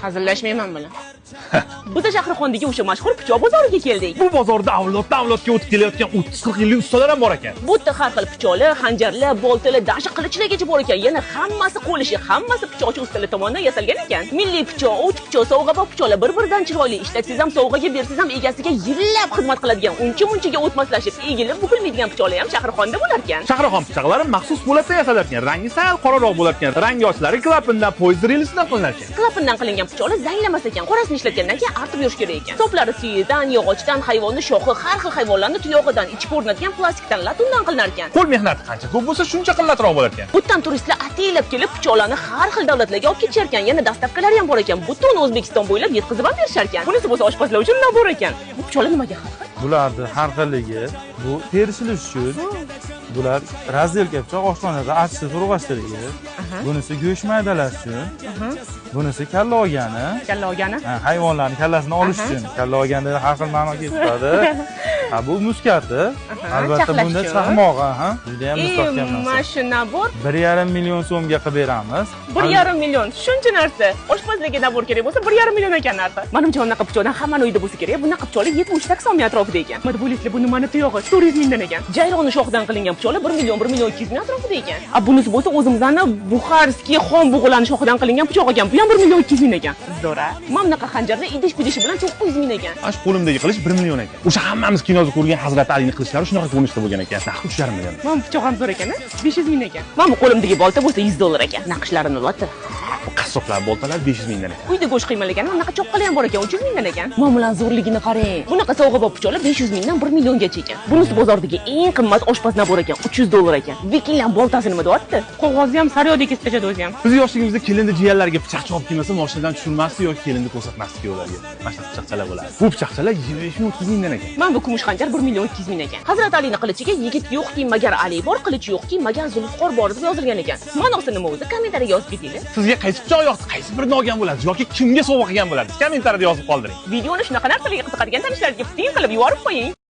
Hazillashmayman bilan. Biz Shahrixondagi o'sha mashhur pichoq bozoriga keldik. Bu bozorda avloddan avlodga o'tib kelayotgan 30-40 yillik ustalar ham bor ekan. Bu yerda har xil pichoqlar, xanjarlar, boltalar, dashi qilichlargacha bor ekan. Yana hammasi qo'l ishi, hammasi pichoqchi ustalar tomonidan yasalgan ekan. Milliy pichoq, uch pichoq, sovg'abop pichoqlar bir-biridan chiroyli. Ishlatsangiz ham, sovg'aga bersangiz ham egasiga yillab xizmat qiladigan, uncha-munchaga o'tmaslashib, egilib bukilmaydigan pichoqlar ham Shahrixonda bo'lar ekan. Shahrixon pichoqlari maxsus po'latdan yasalar ekan. Rangi sal qoraroq bo'lar ekan. Rangoshlari klapandan, poyezd relisidan qilinar ekan. Klapandan qilingan pichoqlar zanglamas ekan. Qorasini ishlatgandan keyin artib yurish kerak ekan. To'plari suyakdan, yog'ochdan, hayvonning shoxi, har xil hayvonlarning tuyog'idan, ichib o'rnatgan plastikdan, latundan qilinar ekan. Qo'l mehnati qancha ko'p bo'lsa, shuncha qimmatroq bo'lar ekan. Butun turistlar ataylab kelib pichoqlarni har xil davlatlarga olib ketishar ekan. Yana dastavkalari ham bor ekan. Butun O'zbekiston bo'ylab yetkazib ham berishar ekan. Bunisi bo'lsa oshpazlar uchun nabor ekan. Bu pichoqlar nimaga xalq? Bularni har xilligi bu terishilish uchun. Bular razdelka pichoq oshxonada achishni to'g'rashtirigi. Bunisi go'sht maydalash uchun. Bunisi kalla olgani. Kalla olgani? Hayvonlarning kallasini olish uchun. Kalla olganda har xil ma'no keladi. Ha bu muskati. Albatta bunda chaqmoq, juda ham mustahkam narsa. Mana shu nabor 1,5 million so'mga qilib beramiz. 1,5 million. Shuncha narsa. Oshpazlarga nabor kerak bo'lsa 1,5 million ekan narxi. Menimcha bunaqa pichoqdan hamma uyda bo'lsa kerak. Bunaqa pichoqlar 70-80 ming atrofida ekan. Nima bo'lasizlar, bu nimani tuyog'i 400 mingdan ekan. Jayroni shoxidan qilingan pichoqlar 1 million 200 ming atrofida ekan. Bunisi bo'lsa o'zimizdan Buxarskiy xon bug'ularning shoxidan qilingan pichoq ekan. Bu ham 1 million 200 ming ekan. Zo'ra. Mana bunaqa xanjarlar idish-pidish bilan 900 ming ekan. Ash qo'limdagi qilish 1 million ekan. O'sha hammamiz kinoda ko'rgan Hazrat Alining qilichlari shunaqa ko'rinishda bo'lgan ekan. Narxi 3,5 million. Mana pichoq ham zo'r ekan, 500 ming ekan. Mana bu qo'limdagi bolta bo'lsa 100 dollar ekan. Naqshlarini oladi. Qassoblar boltalar 500 mingdan ekan. Uyda go'sht qiymalagan, bunaqa choqqalar ham bor ekan, 300 mingdan ekan. Mana bular zo'rligini qarang. Bunaqa sovg'abop pichoqlar 500 mingdan 1 milliongacha ekan. Bunisi bozordagi eng qimmat oshpaz nabor ekan, 300 dollar ekan. Vikinglar boltasi nima deyapti? Qog'ozi ham saryodagi istachadi o'zi ham. Biz yoshligimizda kelinni jiyanlariga pichoq chopib kelmasa, mashinadan tushirmasdi yoki kelinni ko'rsatmasdi ularga. Mana shu pichoqchalar bo'ladi. Bu pichoqchalar 25-30 mingdan ekan. Mana bu kumush xanjar 1 million 200 ming ekan. Hazrat Alining qilichiga yigit yo'qki magar Ali bor, qilich yo'qki magar Zulfiqor bor deb yozilgan ekan. Ma'nosi nima o'zi? Kommentariyaga yozib ketinglar. Sizga qaysi pichoq yoqdi, qaysi birini olgan bo'ladi yoki kimga sovg'a qilgan bo'ladi? Kommentariyada yozib qoldiring. Videoni shunaqa narsalarga qiziqadigan tanishlarga piting qilib yuborib qo'ying.